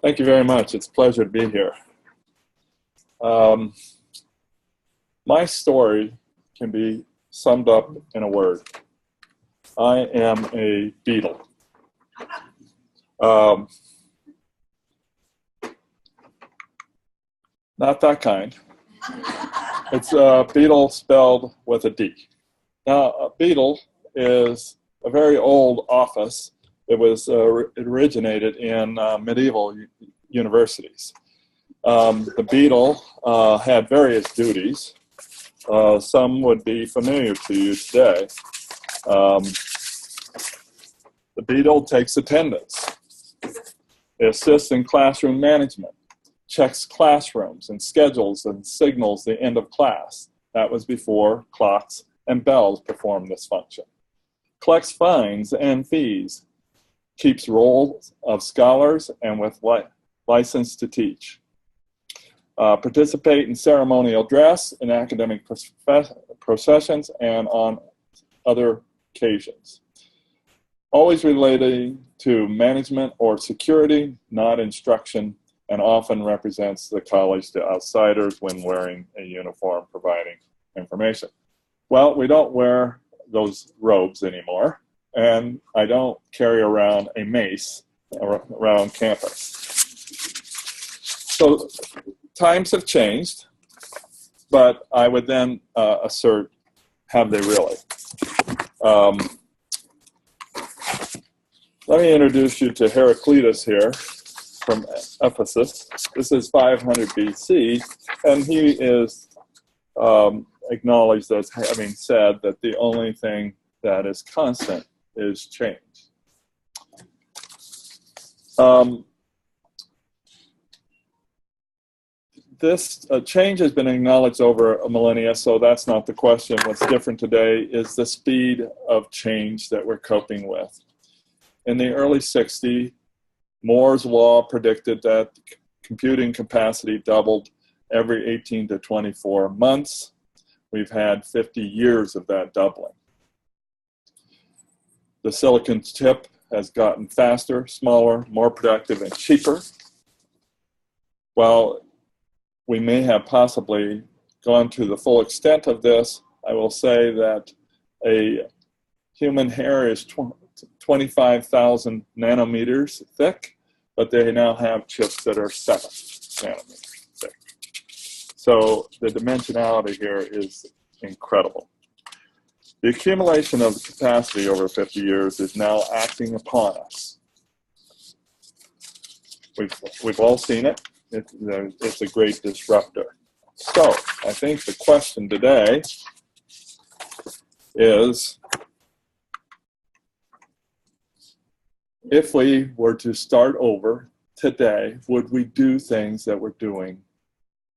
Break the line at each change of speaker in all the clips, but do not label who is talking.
Thank you very much. It's a pleasure to be here. My story can be summed up in a word. I am a beetle. Not that kind. It's a beetle spelled with a D. Now, a beetle is a very old office. It originated in medieval universities. The beetle had various duties. Some would be familiar to you today. The beetle takes attendance. It assists in classroom management, checks classrooms and schedules and signals the end of class. That was before clocks and bells performed this function. Collects fines and fees, keeps rolls of scholars and with license to teach. Participate in ceremonial dress in academic processions and on other occasions. Always relating to management or security, not instruction, and often represents the college to outsiders when wearing a uniform providing information. Well, we don't wear those robes anymore, and I don't carry around a mace around campus. So times have changed, but I would then assert, have they really? Let me introduce you to Heraclitus here from Ephesus. This is 500 BC, and he is acknowledged as having said that the only thing that is constant is change. This change has been acknowledged over a millennia, so that's not the question. What's different today is the speed of change that we're coping with. In the early 60s, Moore's law predicted that computing capacity doubled every 18 to 24 months. We've had 50 years of that doubling. The silicon chip has gotten faster, smaller, more productive, and cheaper. While we may have possibly gone to the full extent of this, I will say that a human hair is 25,000 nanometers thick, but they now have chips that are 7 nanometers thick. So the dimensionality here is incredible. The accumulation of capacity over 50 years is now acting upon us. We've all seen it. It's a great disruptor. So I think the question today is, if we were to start over today, would we do things that we're doing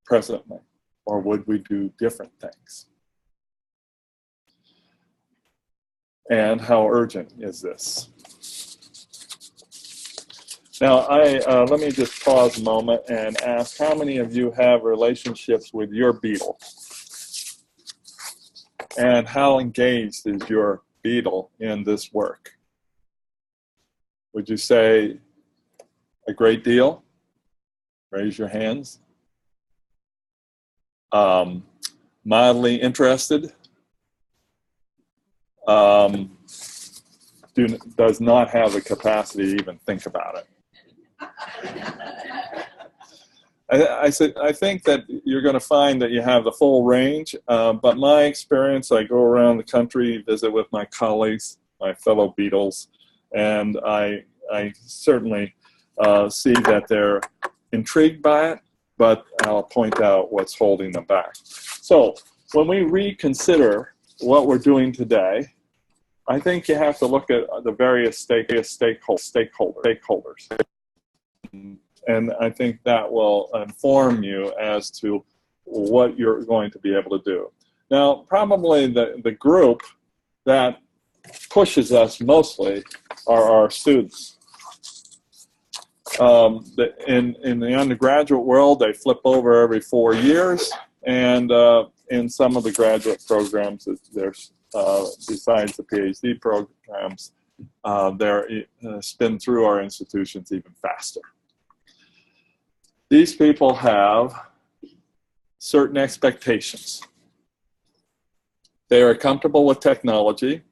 presently, or would we do different things? And how urgent is this? Now, let me just pause a moment and ask, how many of you have relationships with your beetle? And how engaged is your beetle in this work? Would you say a great deal? Raise your hands. Mildly interested? Does not have the capacity to even think about it. I think that you're going to find that you have the full range, but my experience, I go around the country, visit with my colleagues, my fellow beetles, and I certainly see that they're intrigued by it, but I'll point out what's holding them back. So when we reconsider what we're doing today, I think you have to look at the various stakeholders. And I think that will inform you as to what you're going to be able to do. Now, probably the group that pushes us mostly are our students. In the undergraduate world, they flip over every 4 years, and in some of the graduate programs, there's besides the PhD programs, they're spin through our institutions even faster. These people have certain expectations. They are comfortable with technology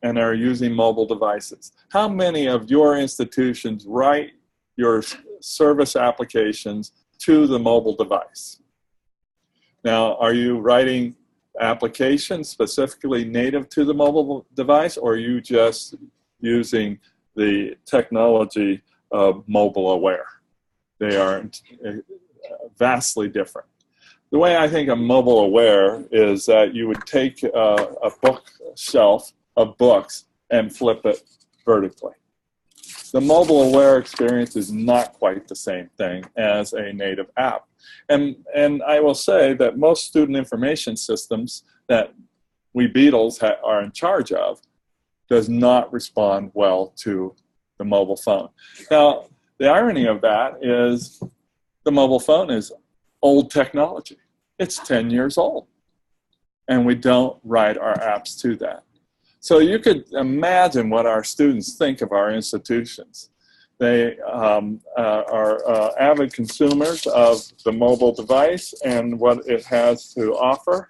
and are using mobile devices. How many of your institutions write your service applications to the mobile device? Now, are you writing applications specifically native to the mobile device, or are you just using the technology of mobile aware? They are vastly different. The way I think of mobile aware is that you would take a bookshelf of books and flip it vertically. The mobile aware experience is not quite the same thing as a native app. And I will say that most student information systems that we Beatles are in charge of does not respond well to the mobile phone. Now, the irony of that is the mobile phone is old technology. It's 10 years old, and we don't write our apps to that. So you could imagine what our students think of our institutions. They are avid consumers of the mobile device and what it has to offer.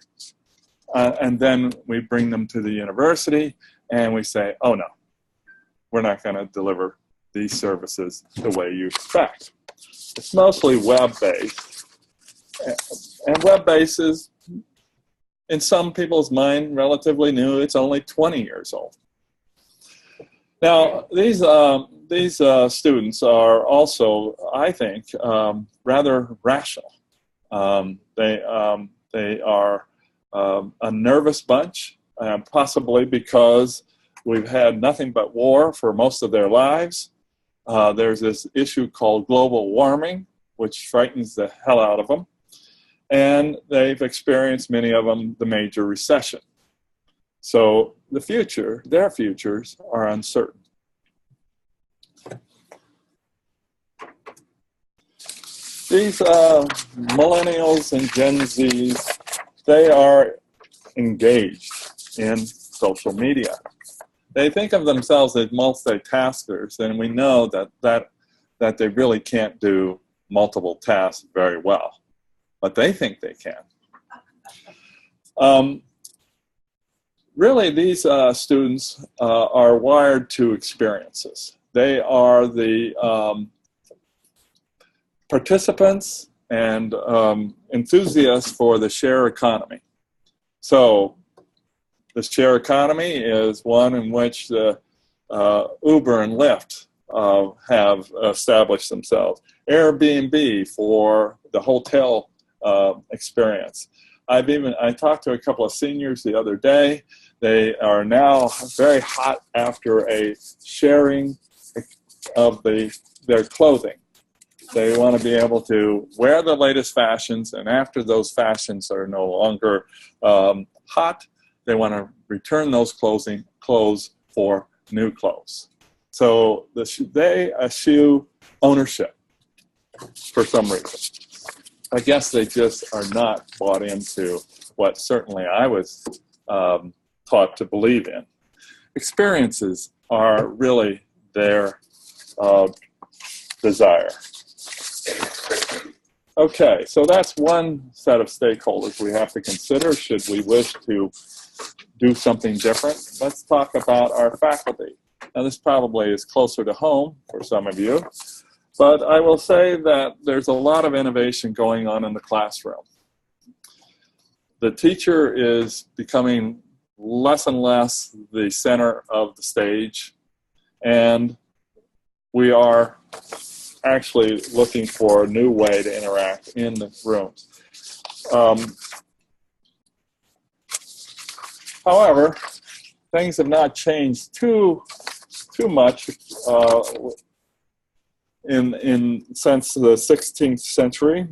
And then we bring them to the university and we say, oh no, we're not going to deliver these services the way you expect. It's mostly web-based. And web-based is, in some people's mind, relatively new. It's only 20 years old. Now, these students are also, I think, rather rational. They are a nervous bunch, possibly because we've had nothing but war for most of their lives. There's this issue called global warming, which frightens the hell out of them. And they've experienced, many of them, the major recession. So the future, their futures are uncertain. These millennials and Gen Zs, they are engaged in social media. They think of themselves as multitaskers, and we know that they really can't do multiple tasks very well. But they think they can. Really, these students are wired to experiences. They are the participants and enthusiasts for the share economy. So the share economy is one in which the Uber and Lyft have established themselves. Airbnb for the hotel experience. I talked to a couple of seniors the other day. They are now very hot after a sharing of their clothing. They want to be able to wear the latest fashions, and after those fashions are no longer hot, they want to return those clothes for new clothes. So they eschew ownership for some reason. I guess they just are not bought into what certainly I was taught to believe in. Experiences are really their desire. Okay, so that's one set of stakeholders we have to consider should we wish to do something different. Let's talk about our faculty. Now, this probably is closer to home for some of you. But I will say that there's a lot of innovation going on in the classroom. The teacher is becoming less and less the center of the stage, and we are actually looking for a new way to interact in the rooms. However, things have not changed too much since the 16th century.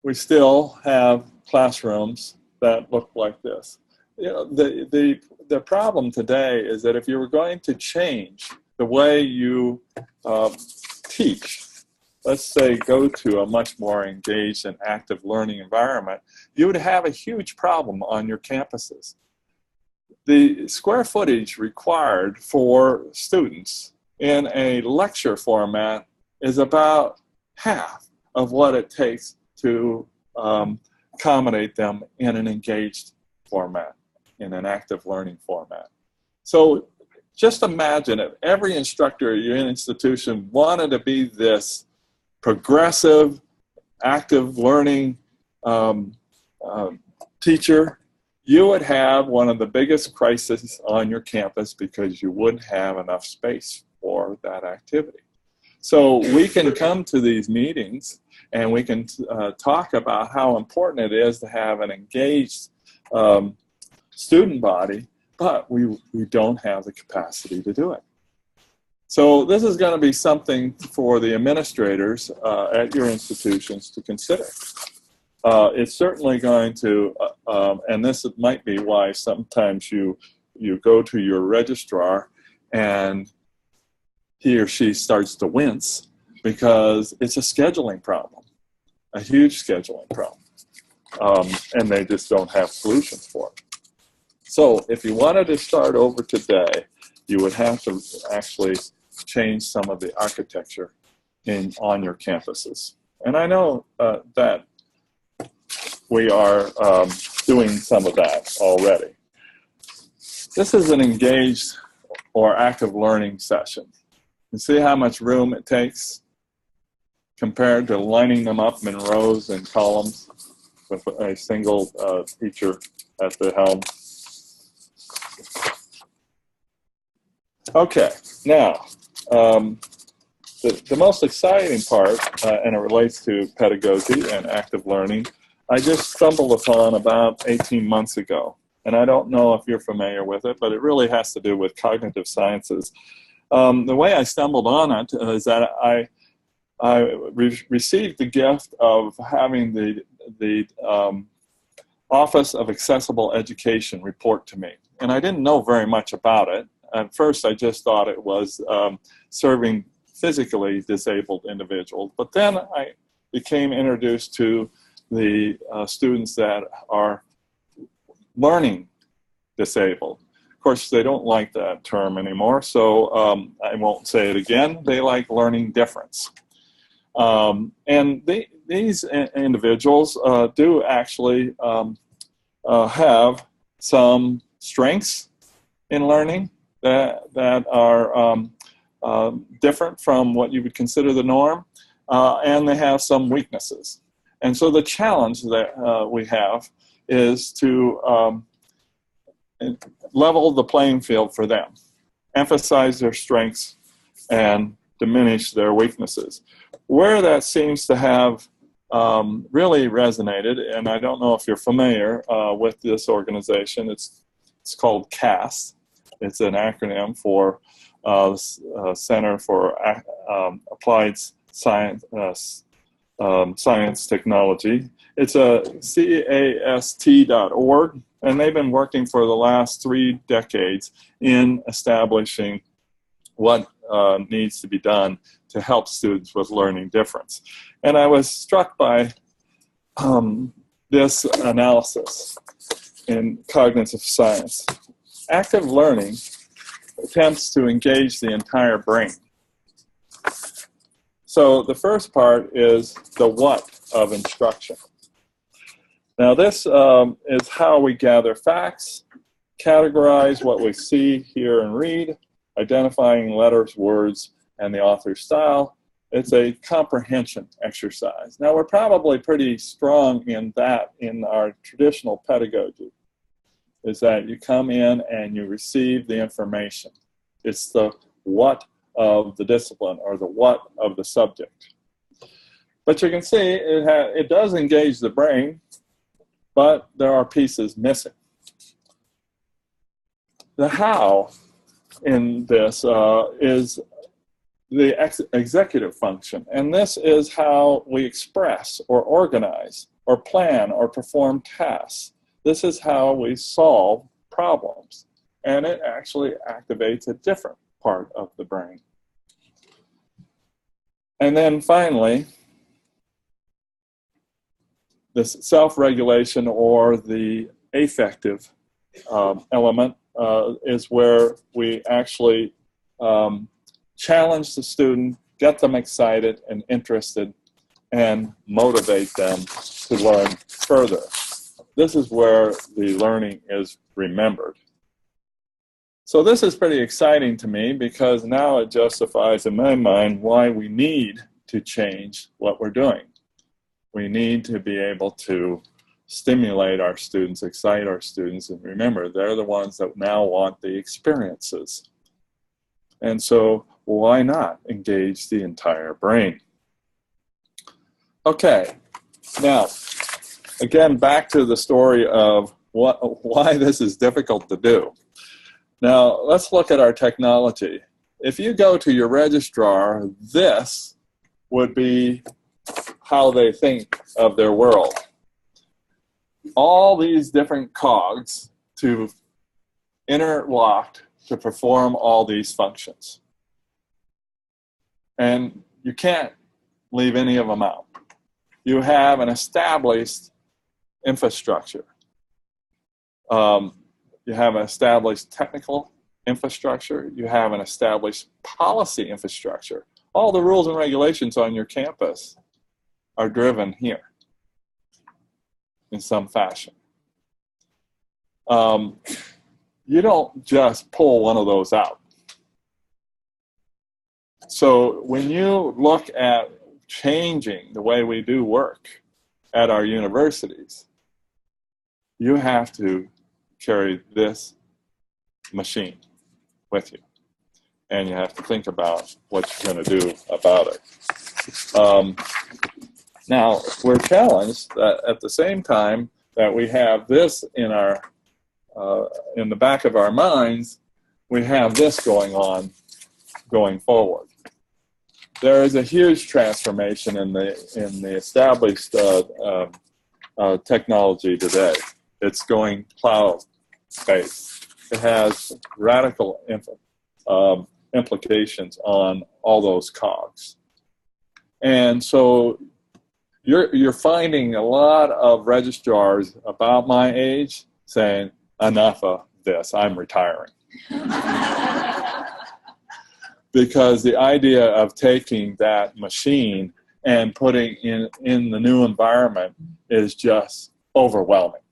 We still have classrooms that look like this. You know, the problem today is that if you were going to change the way you teach, let's say go to a much more engaged and active learning environment, you would have a huge problem on your campuses. The square footage required for students in a lecture format is about half of what it takes to accommodate them in an engaged format, in an active learning format. So just imagine if every instructor at your institution wanted to be this progressive, active learning teacher, you would have one of the biggest crises on your campus because you wouldn't have enough space for that activity. So we can come to these meetings and we can talk about how important it is to have an engaged student body, but we don't have the capacity to do it. So this is going to be something for the administrators at your institutions to consider. It's certainly going to, and this might be why sometimes you go to your registrar and he or she starts to wince, because it's a scheduling problem, a huge scheduling problem, and they just don't have solutions for it. So if you wanted to start over today, you would have to actually change some of the architecture on your campuses. And I know that we are doing some of that already. This is an engaged or active learning session. You see how much room it takes compared to lining them up in rows and columns with a single teacher at the helm. Okay, now, the most exciting part, and it relates to pedagogy and active learning, I just stumbled upon about 18 months ago. And I don't know if you're familiar with it, but it really has to do with cognitive sciences. The way I stumbled on it is that I received the gift of having the Office of Accessible Education report to me. And I didn't know very much about it. At first, I just thought it was serving physically disabled individuals. But then I became introduced to the students that are learning disabled. Of course, they don't like that term anymore, so I won't say it again. They like learning difference. And these individuals do actually have some strengths in learning that are different from what you would consider the norm, and they have some weaknesses. And so the challenge that we have is to level the playing field for them, emphasize their strengths, and diminish their weaknesses. Where that seems to have really resonated, and I don't know if you're familiar with this organization, it's called CAST. It's an acronym for Center for Applied Science, Science Technology. It's a CAST.org, and they've been working for the last 3 decades in establishing what needs to be done to help students with learning difference. And I was struck by this analysis in cognitive science. Active learning attempts to engage the entire brain. So the first part is the what of instruction. Now this is how we gather facts, categorize what we see, hear, and read, identifying letters, words, and the author's style. It's a comprehension exercise. Now we're probably pretty strong in that in our traditional pedagogy, is that you come in and you receive the information. It's the what of the discipline or the what of the subject. But you can see it does engage the brain, but there are pieces missing. The how in this is the executive function, and this is how we express or organize or plan or perform tasks. This is how we solve problems, and it actually activates a different part of the brain. And then finally, this self-regulation or the affective element is where we actually challenge the student, get them excited and interested, and motivate them to learn further. This is where the learning is remembered. So this is pretty exciting to me because now it justifies in my mind why we need to change what we're doing. We need to be able to stimulate our students, excite our students, and remember, they're the ones that now want the experiences. And so why not engage the entire brain? Okay, now, again, back to the story of why this is difficult to do. Now, let's look at our technology. If you go to your registrar, this would be how they think of their world. All these different cogs to interlocked to perform all these functions. And you can't leave any of them out. You have an established infrastructure. You have an established technical infrastructure. You have an established policy infrastructure. All the rules and regulations on your campus are driven here in some fashion. You don't just pull one of those out. So when you look at changing the way we do work at our universities, you have to carry this machine with you. And you have to think about what you're going to do about it. Now, we're challenged that at the same time that we have this in our in the back of our minds, we have this going on going forward. There is a huge transformation in the established technology today. It's going cloud-based. It has radical implications on all those cogs. And so you're finding a lot of registrars about my age saying, enough of this, I'm retiring. Because the idea of taking that machine and putting in the new environment is just overwhelming,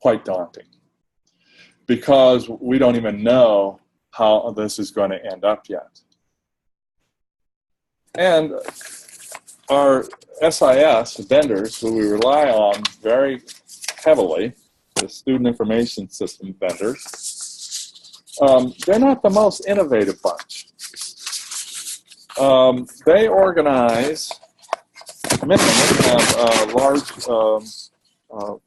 quite daunting. Because we don't even know how this is going to end up yet. And our SIS vendors, who we rely on very heavily, the student information system vendors, they're not the most innovative bunch. They organize, many of them have a large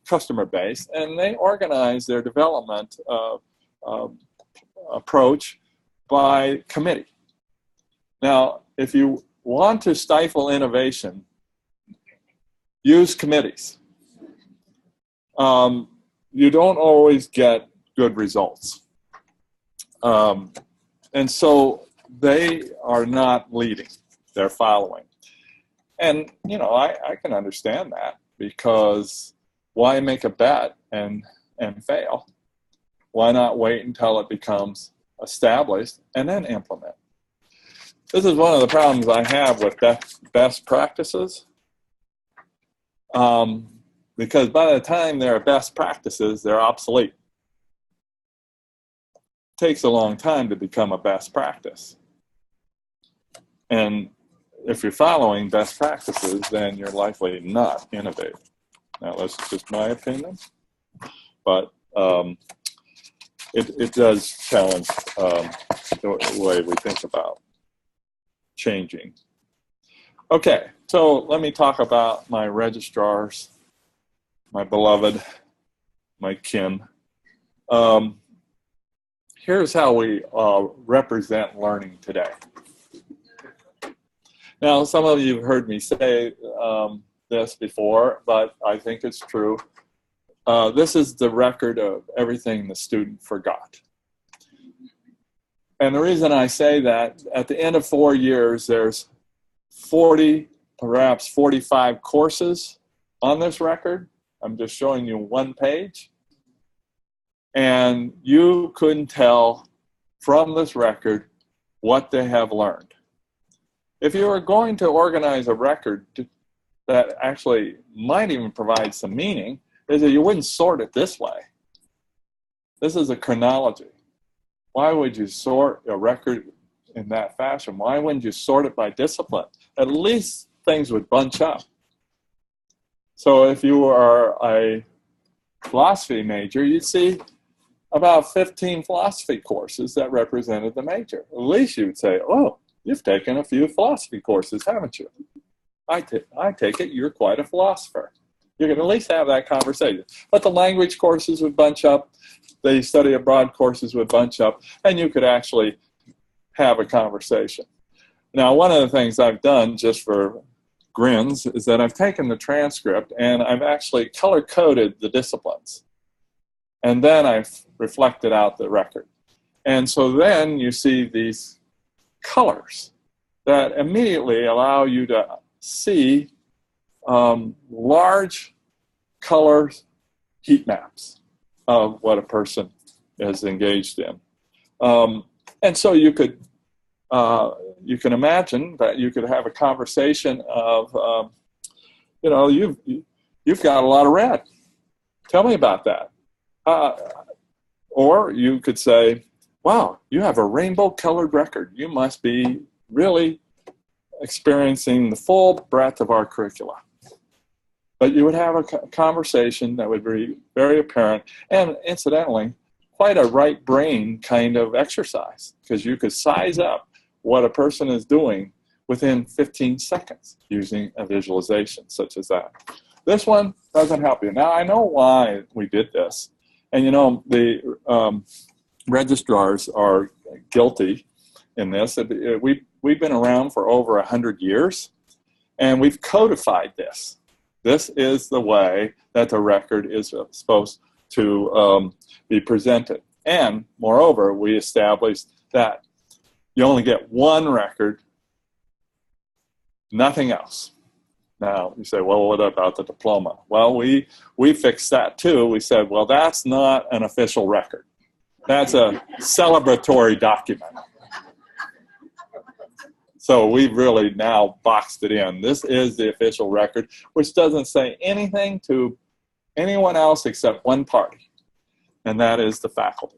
customer base, and they organize their development approach by committee. Now, if you want to stifle innovation, use committees. You don't always get good results. And so they are not leading, they're following. And, you know, I can understand that, because why make a bet and fail? Why not wait until it becomes established and then implement? This is one of the problems I have with best practices. Because by the time they're best practices, they're obsolete. It takes a long time to become a best practice. And if you're following best practices, then you're likely not innovative. Now, that's just my opinion, but it does challenge the way we think about changing. Okay, so let me talk about my registrars, my beloved, my kin. Here's how we represent learning today. Now, some of you have heard me say this before, but I think it's true. This is the record of everything the student forgot. And the reason I say that, at the end of 4 years, there's 40, perhaps 45 courses on this record. I'm just showing you one page. And you couldn't tell from this record what they have learned. If you were going to organize a record that actually might even provide some meaning, is that you wouldn't sort it this way. This is a chronology. Why would you sort a record in that fashion? Why wouldn't you sort it by discipline? At least things would bunch up. So if you are a philosophy major, you'd see about 15 philosophy courses that represented the major. At least you would say, oh, you've taken a few philosophy courses, haven't you? I take it you're quite a philosopher. You can at least have that conversation. But the language courses would bunch up, the study abroad courses would bunch up, and you could actually have a conversation. Now, one of the things I've done just for grins is that I've taken the transcript and I've actually color-coded the disciplines. And then I've reflected out the record. And so then you see these colors that immediately allow you to see large color heat maps of what a person is engaged in. And so you can imagine that you could have a conversation of, you've got a lot of red. Tell me about that. Or you could say, wow, you have a rainbow-colored record. You must be really experiencing the full breadth of our curricula. But you would have a conversation that would be very apparent, and incidentally, quite a right brain kind of exercise, because you could size up what a person is doing within 15 seconds using a visualization such as that. This one doesn't help you. Now, I know why we did this. And the registrars are guilty in this. We've been around for over 100 years, and we've codified this. This is the way that the record is supposed to be presented. And moreover, we established that you only get one record, nothing else. Now, you say, well, what about the diploma? Well, we fixed that too. We said, well, that's not an official record. That's a celebratory document. So we've really now boxed it in. This is the official record, which doesn't say anything to anyone else except one party, and that is the faculty.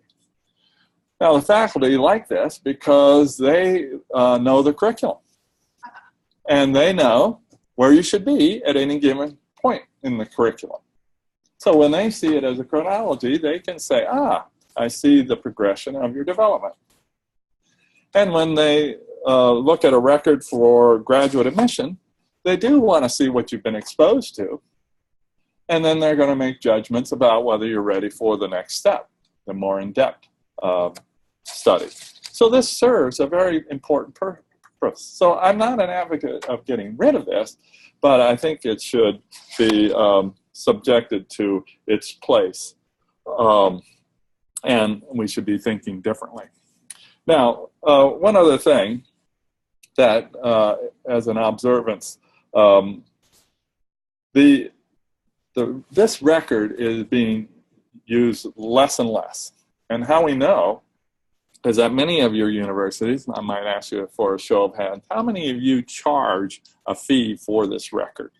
Now, the faculty like this because they know the curriculum, and they know where you should be at any given point in the curriculum. So when they see it as a chronology, they can say, I see the progression of your development. And when they look at a record for graduate admission, they do want to see what you've been exposed to. And then they're going to make judgments about whether you're ready for the next step, the more in-depth study. So this serves a very important purpose. So I'm not an advocate of getting rid of this, but I think it should be subjected to its place. And we should be thinking differently. Now, one other thing that, as an observance, this record is being used less and less. And how we know is that many of your universities, I might ask you for a show of hands, how many of you charge a fee for this record?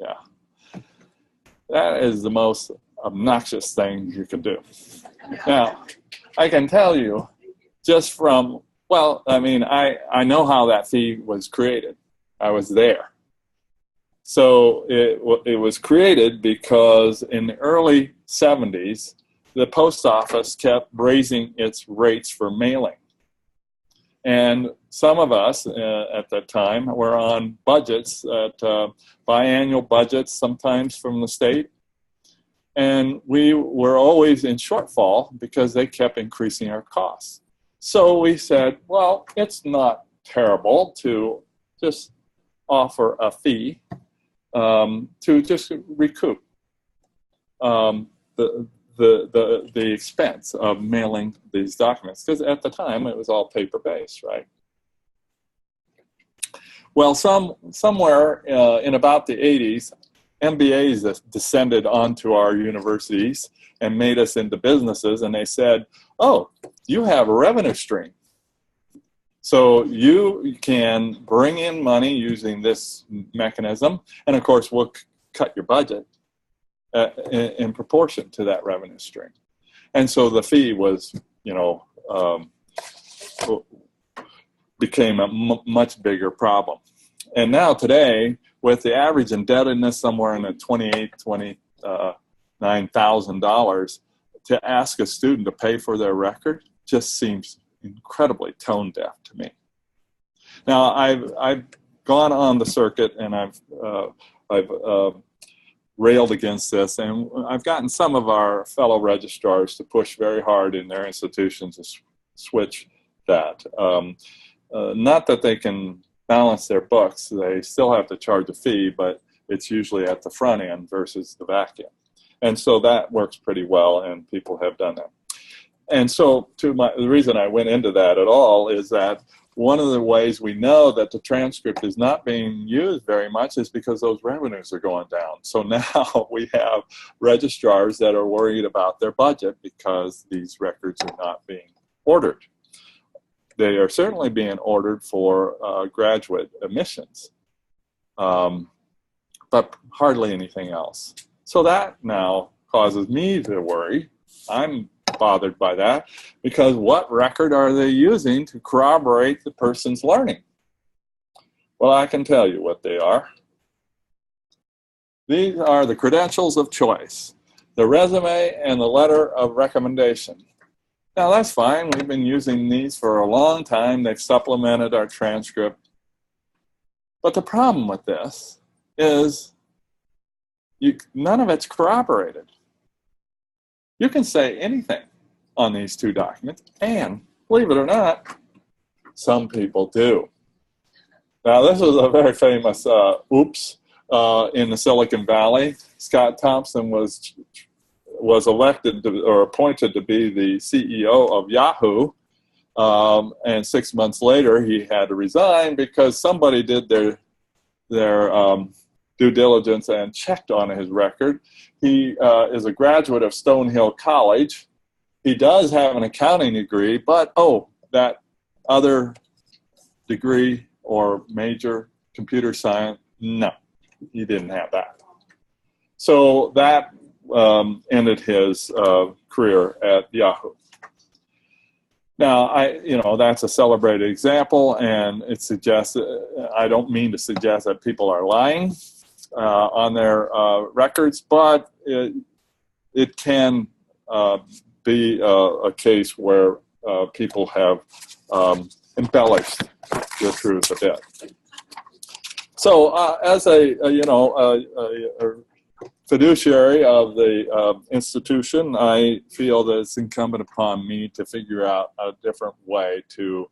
Yeah. That is the most obnoxious thing you can do. Now, I can tell you just from, well, I mean, I know how that fee was created. I was there. So it was created because in the early 70s, the post office kept raising its rates for mailing. And some of us at that time were on budgets, biannual budgets, sometimes from the state. And we were always in shortfall because they kept increasing our costs. So we said, well, it's not terrible to just offer a fee to just recoup the expense of mailing these documents, because at the time it was all paper-based, right? Well, somewhere in about the 80s, MBAs descended onto our universities and made us into businesses, and they said, oh, you have a revenue stream. So you can bring in money using this mechanism, and of course we'll cut your budget in proportion to that revenue stream. And so the fee was, became a much bigger problem. And now today, with the average indebtedness somewhere in the $29,000, to ask a student to pay for their record just seems incredibly tone deaf to me. Now, I've gone on the circuit and I've railed against this, and I've gotten some of our fellow registrars to push very hard in their institutions to switch that. Not that they can balance their books, they still have to charge a fee, but it's usually at the front end versus the back end. And so that works pretty well, and people have done that. And so the reason I went into that at all is that one of the ways we know that the transcript is not being used very much is because those revenues are going down. So now we have registrars that are worried about their budget because these records are not being ordered. They are certainly being ordered for graduate admissions, but hardly anything else. So that now causes me to worry. I'm bothered by that because what record are they using to corroborate the person's learning? Well, I can tell you what they are. These are the credentials of choice, the resume and the letter of recommendation. Now that's fine, we've been using these for a long time, they've supplemented our transcript. But the problem with this is none of it's corroborated. You can say anything on these two documents, and believe it or not, some people do. Now this was a very famous oops in the Silicon Valley. Scott Thompson was elected or appointed to be the CEO of Yahoo, and 6 months later he had to resign because somebody did their due diligence and checked on his record. He is a graduate of Stonehill College. He does have an accounting degree, but that other degree or major, computer science, no, he didn't have that. So that ended his career at Yahoo. Now, that's a celebrated example, and it suggests, I don't mean to suggest that people are lying on their records, but it can be a case where people have embellished the truth a bit. So as a fiduciary of the institution, I feel that it's incumbent upon me to figure out a different way to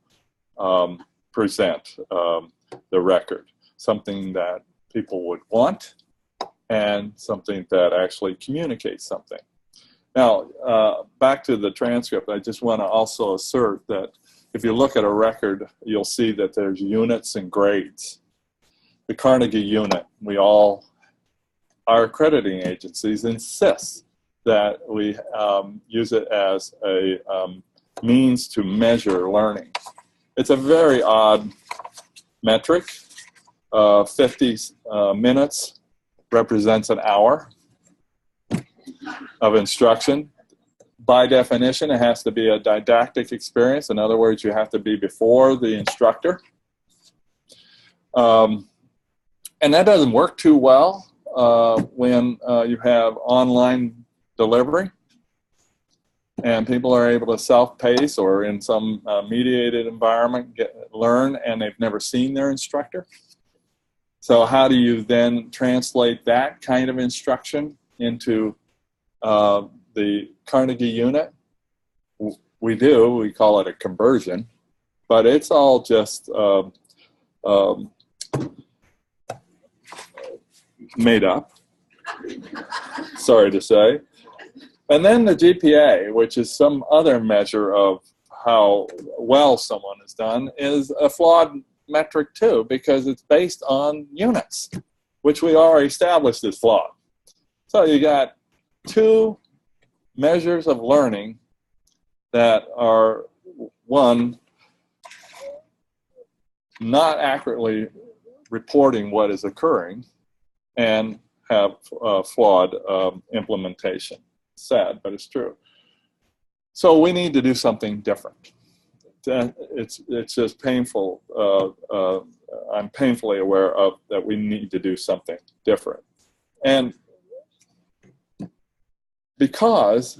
present the record, something that people would want and something that actually communicates something. Now, back to the transcript, I just want to also assert that if you look at a record, you'll see that there's units and grades. The Carnegie unit, our accrediting agencies insist that we use it as a means to measure learning. It's a very odd metric. 50 minutes represents an hour of instruction. By definition, it has to be a didactic experience. In other words, you have to be before the instructor. And that doesn't work too well when you have online delivery and people are able to self-pace or in some mediated environment learn and they've never seen their instructor. So how do you then translate that kind of instruction into the Carnegie unit? We call it a conversion, but it's all just made up, sorry to say. And then the GPA, which is some other measure of how well someone has done, is a flawed metric too, because it's based on units, which we already established is flawed. So you got two measures of learning that are, one, not accurately reporting what is occurring and have flawed implementation. Sad, but it's true. So we need to do something different. It's just painful. I'm painfully aware of that we need to do something different. And because,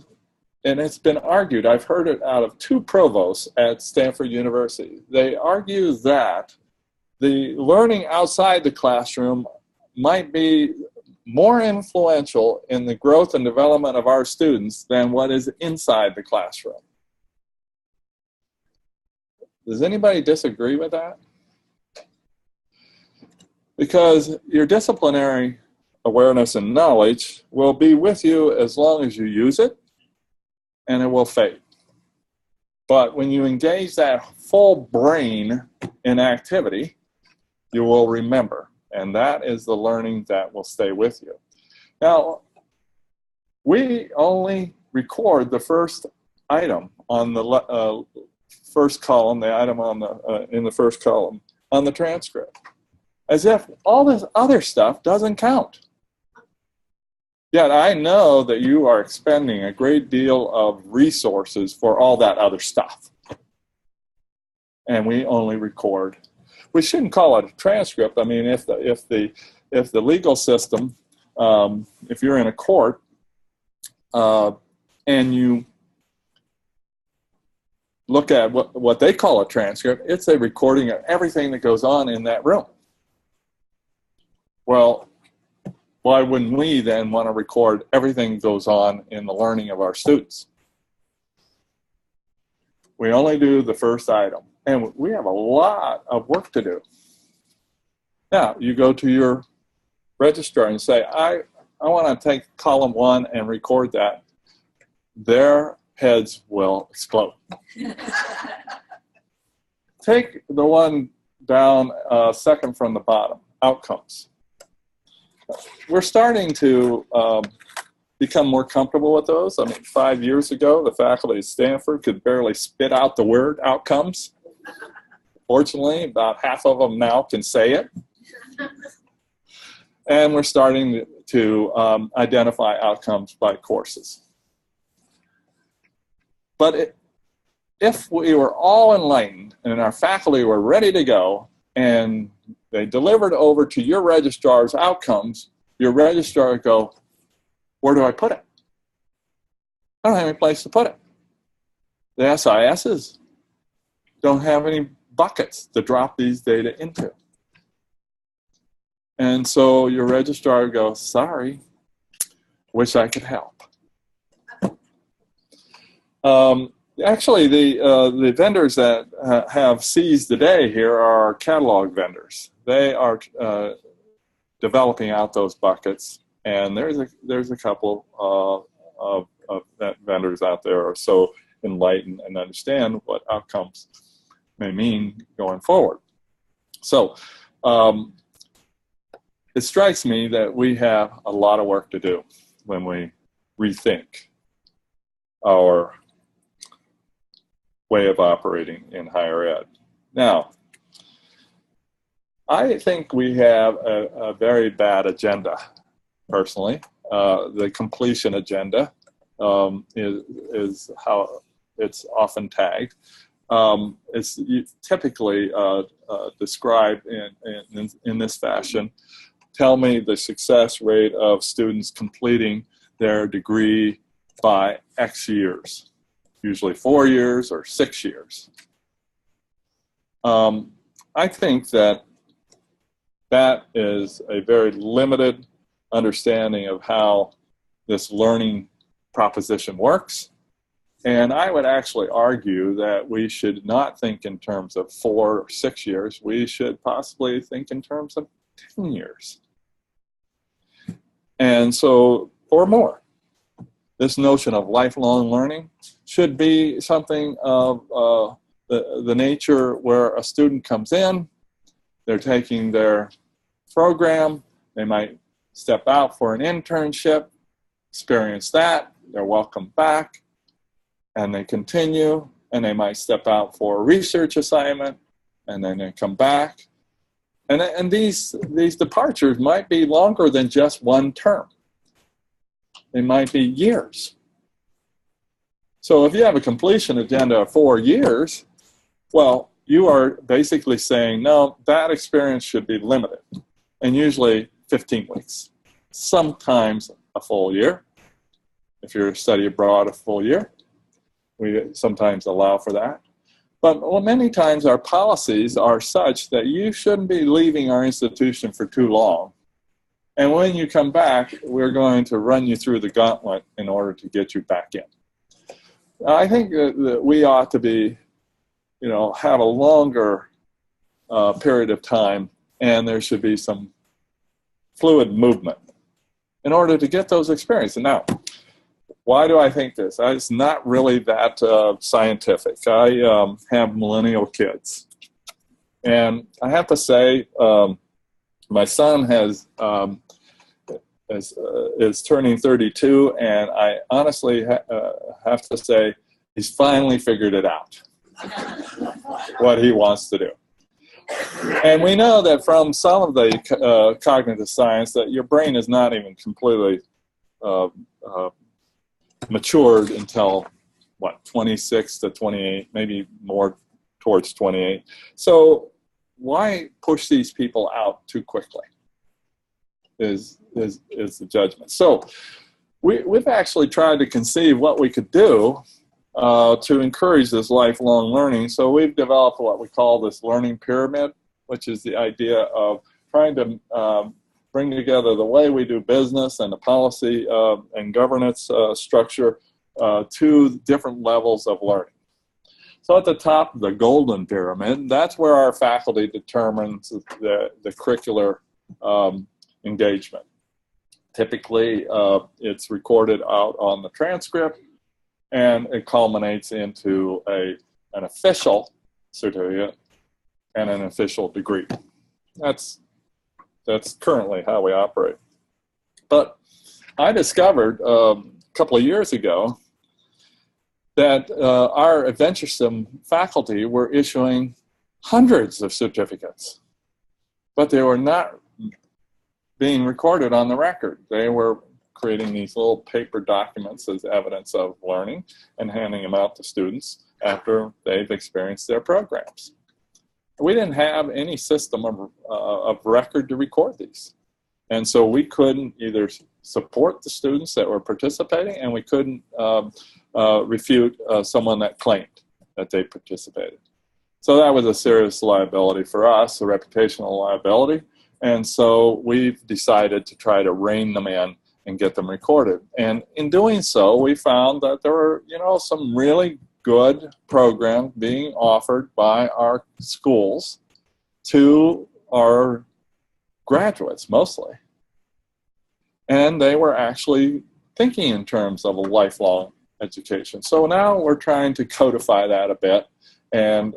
and it's been argued, I've heard it out of 2 provosts at Stanford University. They argue that the learning outside the classroom might be more influential in the growth and development of our students than what is inside the classroom. Does anybody disagree with that? Because your disciplinary awareness and knowledge will be with you as long as you use it, and it will fade. But when you engage that full brain in activity, you will remember, and that is the learning that will stay with you. Now, we only record the first item on the first column, the item on the in the first column on the transcript, as if all this other stuff doesn't count. Yet I know that you are expending a great deal of resources for all that other stuff. And we only record. We shouldn't call it a transcript. I mean, if the legal system, if you're in a court and you look at what they call a transcript, it's a recording of everything that goes on in that room. Well, why wouldn't we then want to record everything that goes on in the learning of our students? We only do the first item, and we have a lot of work to do. Now, you go to your registrar and say, I want to take column 1 and record that. Their heads will explode. Take the one down second from the bottom, outcomes. We're starting to become more comfortable with those. I mean, 5 years ago, the faculty at Stanford could barely spit out the word outcomes. Fortunately, about half of them now can say it. And we're starting to identify outcomes by courses. But if we were all enlightened and our faculty were ready to go and they delivered over to your registrar's outcomes, your registrar would go, where do I put it? I don't have any place to put it. The SISs don't have any buckets to drop these data into. And so your registrar would go, sorry, wish I could help. Actually, the vendors that have seized the day here are catalog vendors. They are developing out those buckets, and there's a couple of vendors out there who are so enlightened and understand what outcomes may mean going forward. So it strikes me that we have a lot of work to do when we rethink our way of operating in higher ed. Now, I think we have a very bad agenda, personally. The completion agenda is how it's often tagged. It's typically described in this fashion. Tell me the success rate of students completing their degree by X years. Usually 4 years or 6 years. I think that is a very limited understanding of how this learning proposition works. And I would actually argue that we should not think in terms of 4 or 6 years. We should possibly think in terms of 10 years. And so, or more. This notion of lifelong learning should be something of the nature where a student comes in, they're taking their program, they might step out for an internship, experience that, they're welcome back, and they continue, and they might step out for a research assignment, and then they come back. And these departures might be longer than just one term. They might be years. So if you have a completion agenda of 4 years, well, you are basically saying, no, that experience should be limited, and usually 15 weeks, sometimes a full year. If you're study abroad, a full year. We sometimes allow for that. But many times our policies are such that you shouldn't be leaving our institution for too long. And when you come back, we're going to run you through the gauntlet in order to get you back in. I think that we ought to be, have a longer period of time, and there should be some fluid movement in order to get those experiences. Now, why do I think this? It's not really that scientific. I have millennial kids. And I have to say, my son is turning 32, and I honestly have to say he's finally figured it out, what he wants to do. And we know that from some of the cognitive science that your brain is not even completely matured until, 26 to 28, maybe more towards 28. So why push these people out too quickly is the judgment. So we've actually tried to conceive what we could do to encourage this lifelong learning. So we've developed what we call this learning pyramid, which is the idea of trying to bring together the way we do business and the policy and governance structure to different levels of learning. So at the top of the golden pyramid, that's where our faculty determines the curricular engagement. Typically, it's recorded out on the transcript, and it culminates into an official certificate and an official degree. That's currently how we operate. But I discovered a couple of years ago that our adventuresome faculty were issuing hundreds of certificates, but they were not being recorded on the record. They were creating these little paper documents as evidence of learning and handing them out to students after they've experienced their programs. We didn't have any system of record to record these. And so we couldn't either support the students that were participating, and we couldn't refute someone that claimed that they participated. So that was a serious liability for us, a reputational liability. And so we've decided to try to rein them in and get them recorded. And in doing so, we found that there were, some really good programs being offered by our schools to our graduates, mostly. And they were actually thinking in terms of a lifelong education. So now we're trying to codify that a bit and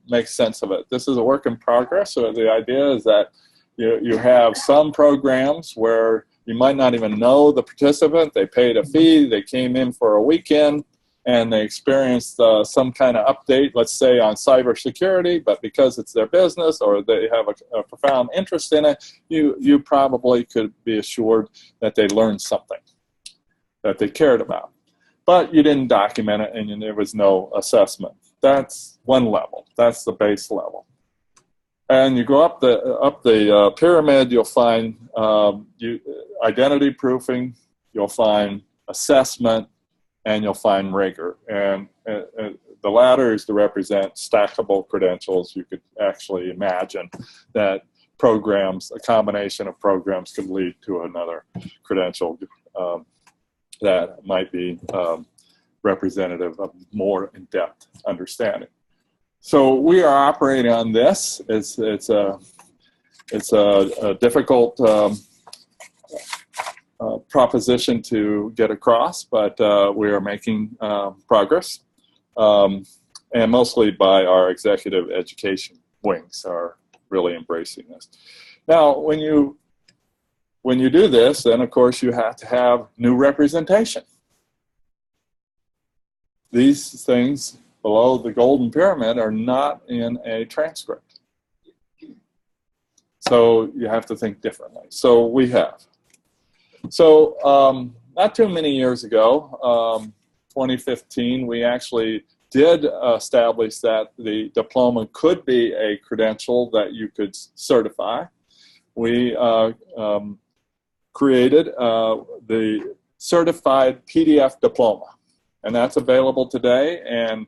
make sense of it. This is a work in progress. So the idea is that you have some programs where you might not even know the participant. They paid a fee, they came in for a weekend, and they experienced some kind of update, let's say on cybersecurity, but because it's their business or they have a profound interest in it, you probably could be assured that they learned something that they cared about. But you didn't document it, and there was no assessment. That's one level. That's the base level. And you go up the pyramid, you'll find identity proofing, you'll find assessment, and you'll find rigor. And the latter is to represent stackable credentials. You could actually imagine that programs, a combination of programs, could lead to another credential that might be representative of more in-depth understanding. So we are operating on this. It's a difficult proposition to get across, but we are making progress, and mostly by our executive education wings are really embracing this. Now, when you do this, then of course you have to have new representation. these things below the golden pyramid are not in a transcript. So you have to think differently. So we have. So not too many years ago, 2015, we actually did establish that the diploma could be a credential that you could certify. We created the certified PDF diploma, and that's available today. And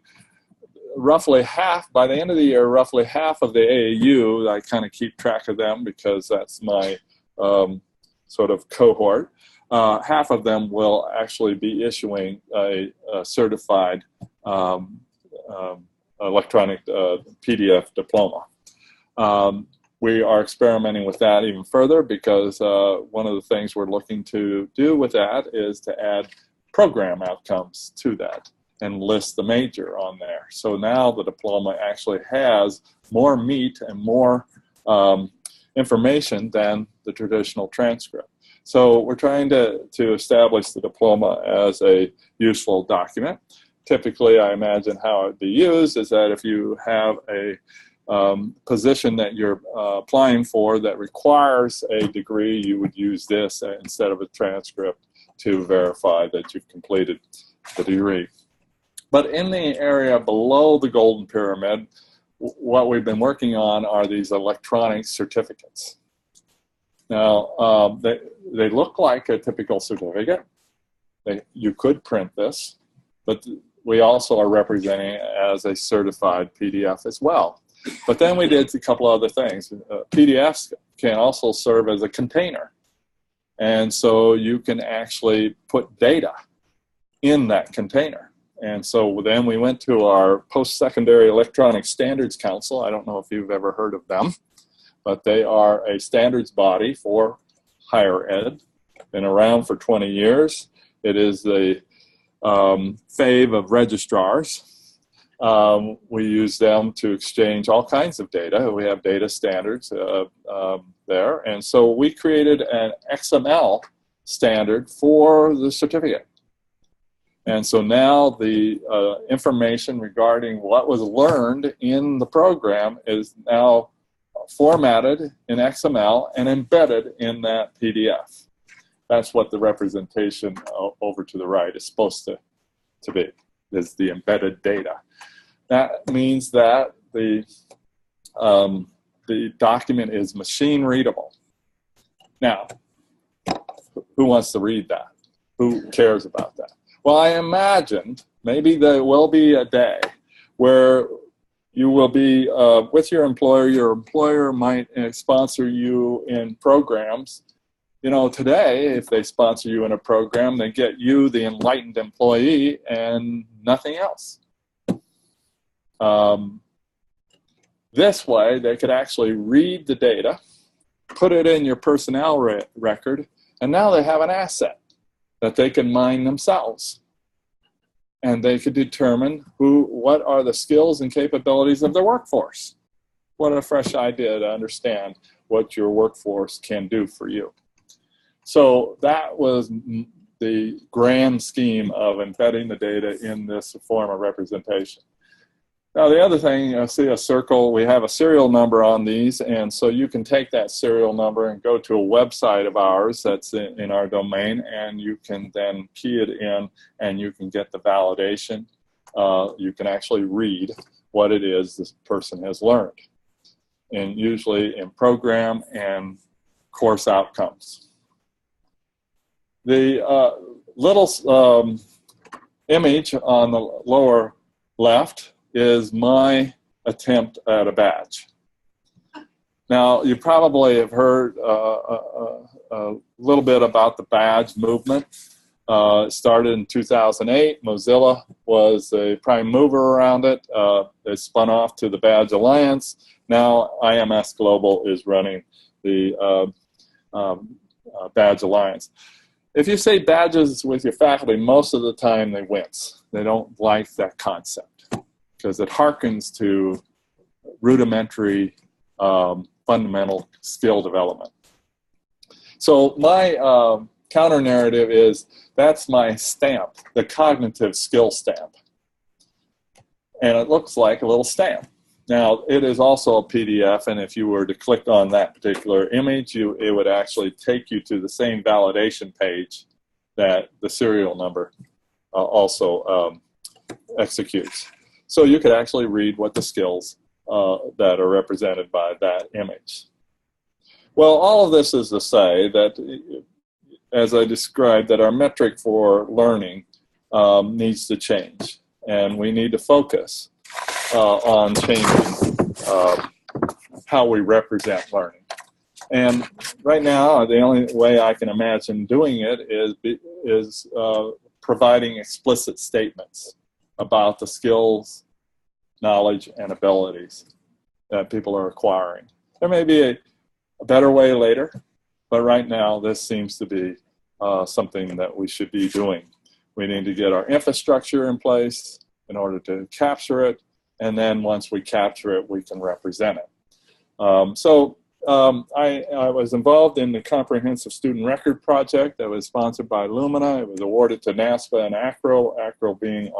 roughly half, by the end of the year, roughly half of the AAU, I kind of keep track of them because that's my sort of cohort, half of them will actually be issuing a certified electronic PDF diploma. We are experimenting with that even further because one of the things we're looking to do with that is to add program outcomes to that and list the major on there. So now the diploma actually has more meat and more information than the traditional transcript. So we're trying to establish the diploma as a useful document. Typically, I imagine how it would be used is that if you have a position that you're applying for that requires a degree, you would use this instead of a transcript to verify that you've completed the degree. But in the area below the golden pyramid, what we've been working on are these electronic certificates. Now, they look like a typical certificate. You could print this, but we also are representing it as a certified PDF as well. But then we did a couple other things. PDFs can also serve as a container. And so you can actually put data in that container. And so then we went to our Post-Secondary Electronic Standards Council. I don't know if you've ever heard of them, but they are a standards body for higher ed. Been around for 20 years. It is the fave of registrars. We use them to exchange all kinds of data. We have data standards there. And so we created an XML standard for the certificate. And so now the information regarding what was learned in the program is now formatted in XML and embedded in that PDF. That's what the representation over to the right is supposed to be, is the embedded data. That means that the document is machine readable. Now, who wants to read that? Who cares about that? Well, I imagined maybe there will be a day where you will be with your employer might sponsor you in programs. You know, today, if they sponsor you in a program, they get you, the enlightened employee, and nothing else. This way, they could actually read the data, put it in your personnel record, and now they have an asset that they can mine themselves. And they could determine what are the skills and capabilities of their workforce. What a fresh idea to understand what your workforce can do for you. So that was the grand scheme of embedding the data in this form of representation. Now the other thing, I see a circle, we have a serial number on these, and so you can take that serial number and go to a website of ours that's in our domain, and you can then key it in and you can get the validation. You can actually read what it is this person has learned, and usually in program and course outcomes. The little image on the lower left is my attempt at a badge. Now, you probably have heard a little bit about the badge movement. It started in 2008. Mozilla was the prime mover around it. It spun off to the Badge Alliance. Now, IMS Global is running the Badge Alliance. If you say badges with your faculty, most of the time they wince. They don't like that concept, because it harkens to rudimentary, fundamental skill development. So my counter-narrative is, that's my stamp, the cognitive skill stamp. and it looks like a little stamp. Now, it is also a PDF, and if you were to click on that particular image, it would actually take you to the same validation page that the serial number also executes. So you could actually read what the skills that are represented by that image. Well, all of this is to say that, as I described, that our metric for learning needs to change, and we need to focus on changing how we represent learning. And right now, the only way I can imagine doing it is providing explicit statements about the skills, knowledge, and abilities that people are acquiring. There may be a better way later, but right now this seems to be something that we should be doing. We need to get our infrastructure in place in order to capture it, and then once we capture it, we can represent it. I was involved in the Comprehensive Student Record Project that was sponsored by Lumina. It was awarded to NASPA and ACRO, ACRO being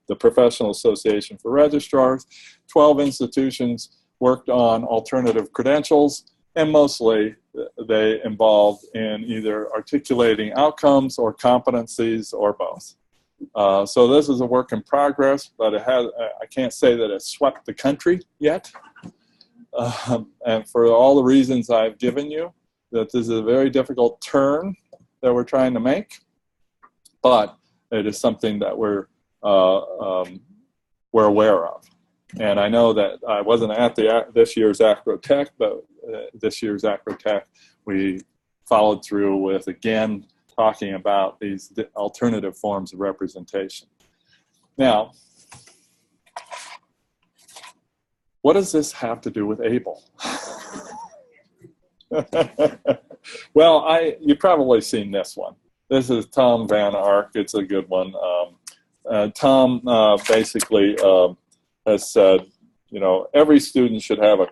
the Professional Association for Registrars. 12 institutions worked on alternative credentials, and mostly they involved in either articulating outcomes or competencies or both. So this is a work in progress, but I can't say that it's swept the country yet. And for all the reasons I've given you, that this is a very difficult turn that we're trying to make, but it is something that we're aware of. And I know that I wasn't at this year's Acrotech, but this year's Acrotech, we followed through with, again, talking about these alternative forms of representation. Now, what does this have to do with AAEEBL? Well, you've probably seen this one. This is Tom Van Ark. It's a good one. Tom basically has said, every student should have a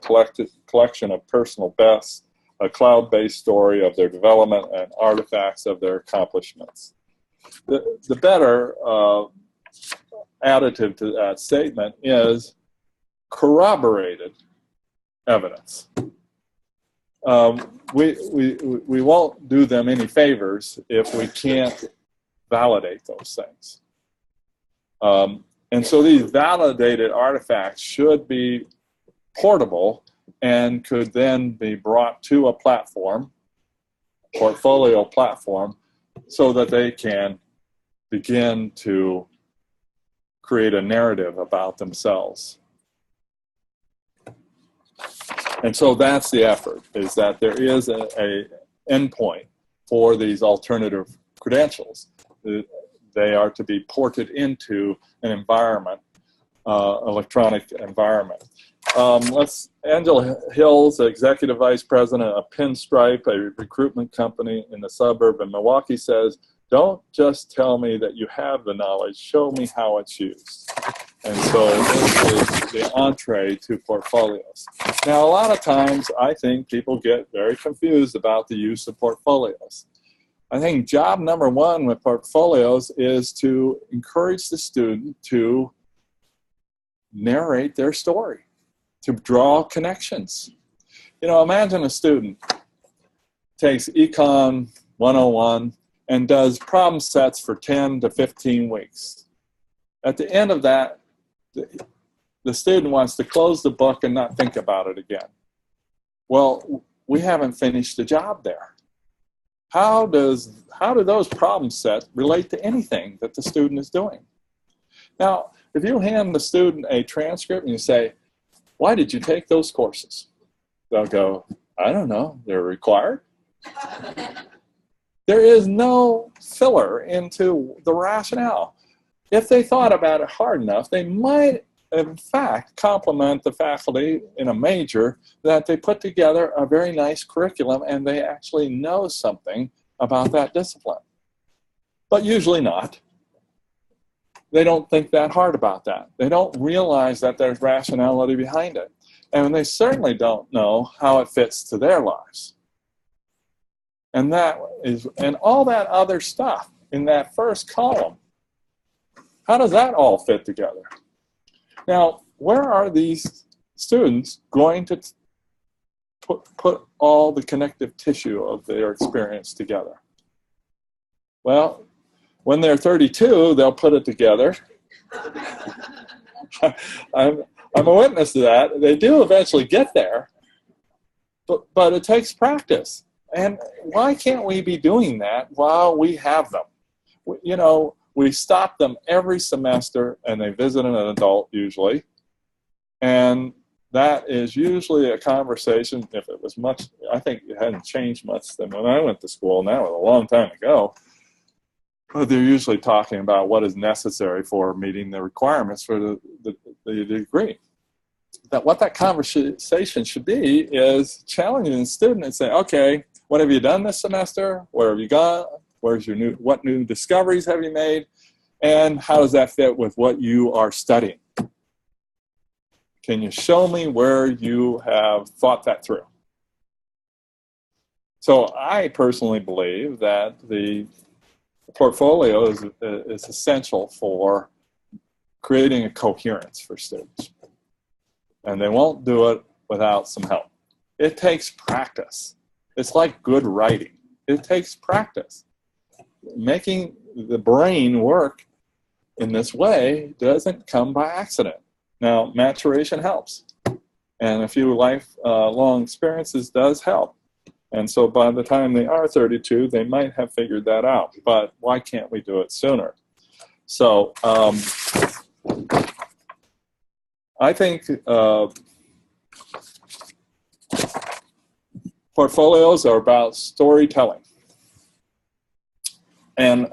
collection of personal bests, a cloud-based story of their development, and artifacts of their accomplishments. The better additive to that statement is corroborated evidence. We won't do them any favors if we can't validate those things. And so these validated artifacts should be portable and could then be brought to a platform, portfolio platform, so that they can begin to create a narrative about themselves. And so that's the effort, is that there is a endpoint for these alternative credentials. They are to be ported into an environment, electronic environment. Angela Hills, Executive Vice President of Pinstripe, a recruitment company in the suburb of Milwaukee, says, "Don't just tell me that you have the knowledge, show me how it's used." And so this is the entree to portfolios. Now, a lot of times, I think people get very confused about the use of portfolios. I think job number one with portfolios is to encourage the student to narrate their story, to draw connections. Imagine a student takes Econ 101 and does problem sets for 10 to 15 weeks. At the end of that, the student wants to close the book and not think about it again. Well, we haven't finished the job there. How do those problem sets relate to anything that the student is doing? Now, if you hand the student a transcript and you say, "Why did you take those courses?" They'll go, "I don't know, they're required." There is no filler into the rationale. If they thought about it hard enough, they might, in fact, compliment the faculty in a major that they put together a very nice curriculum and they actually know something about that discipline. But usually not. They don't think that hard about that. They don't realize that there's rationality behind it. And they certainly don't know how it fits to their lives. And all that other stuff in that first column, how does that all fit together? Now, where are these students going to put all the connective tissue of their experience together? Well, when they're 32, they'll put it together. I'm a witness to that. They do eventually get there, but it takes practice. And why can't we be doing that while we have them? You know, we stop them every semester, and they visit an adult usually. And that is usually a conversation, if it was much, I think it hadn't changed much than when I went to school. Now, a long time ago. But they're usually talking about what is necessary for meeting the requirements for the degree. What that conversation should be is challenging the student and saying, okay, what have you done this semester? Where have you gone? What new discoveries have you made? And how does that fit with what you are studying? Can you show me where you have thought that through? So I personally believe that the portfolio is essential for creating a coherence for students. And they won't do it without some help. It takes practice. It's like good writing. It takes practice. Making the brain work in this way doesn't come by accident. Now, maturation helps. And a few lifelong experiences does help. And so by the time they are 32, they might have figured that out. But why can't we do it sooner? So I think portfolios are about storytelling. And,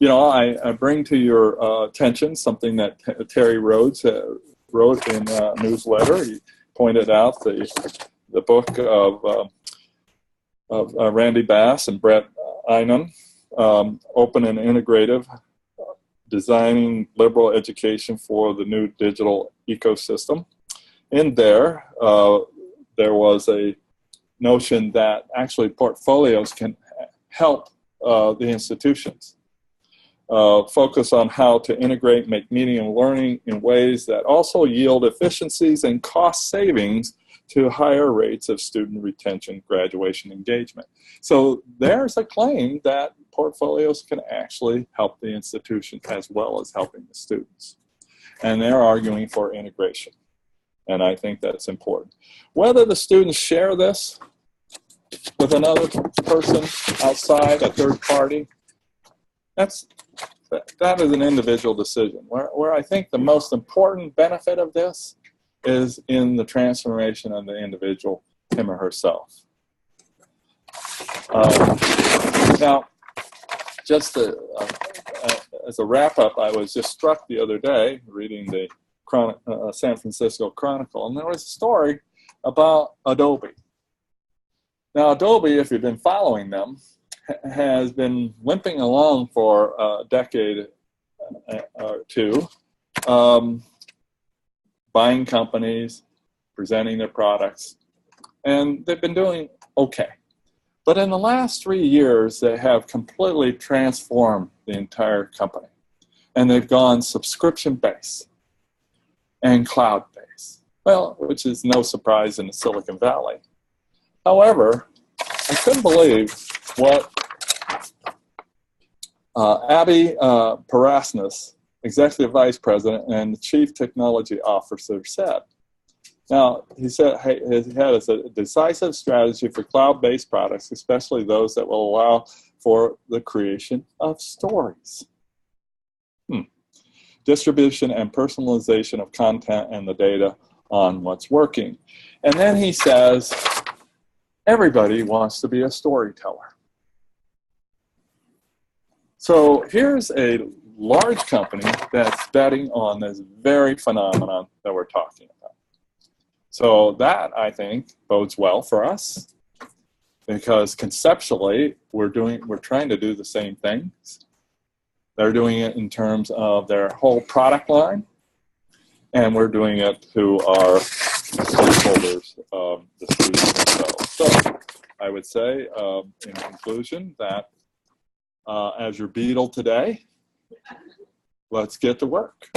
you know, I bring to your attention something that Terry Rhodes wrote in a newsletter. He pointed out the book of Randy Bass and Brett Einem, Open and Integrative, Designing Liberal Education for the New Digital Ecosystem. In there, there was a notion that actually portfolios can help the institutions focus on how to integrate, make meaning and learning in ways that also yield efficiencies and cost savings to higher rates of student retention, graduation, engagement. So there's a claim that portfolios can actually help the institution as well as helping the students. And they're arguing for integration. And I think that's important. Whether the students share this with another person outside, a third party, that is an individual decision. Where I think the most important benefit of this is in the transformation of the individual, him or herself. Now, just as a wrap-up, I was just struck the other day reading the San Francisco Chronicle, and there was a story about Adobe. Now, Adobe, if you've been following them, has been limping along for a decade or two, buying companies, presenting their products, and they've been doing okay. But in the last 3 years, they have completely transformed the entire company. And they've gone subscription-based and cloud-based, well, which is no surprise in the Silicon Valley. However, I couldn't believe what Abby Parasnis, Executive Vice President and the Chief Technology Officer, said. Now, he said he had a decisive strategy for cloud-based products, especially those that will allow for the creation of stories. Distribution and personalization of content and the data on what's working. And then he says, everybody wants to be a storyteller. So here's a large company that's betting on this very phenomenon that we're talking about. So that, I think, bodes well for us, because conceptually we're trying to do the same things. They're doing it in terms of their whole product line, and we're doing it to our stakeholders, the students themselves. So I would say, in conclusion, that as your Beatle today, let's get to work.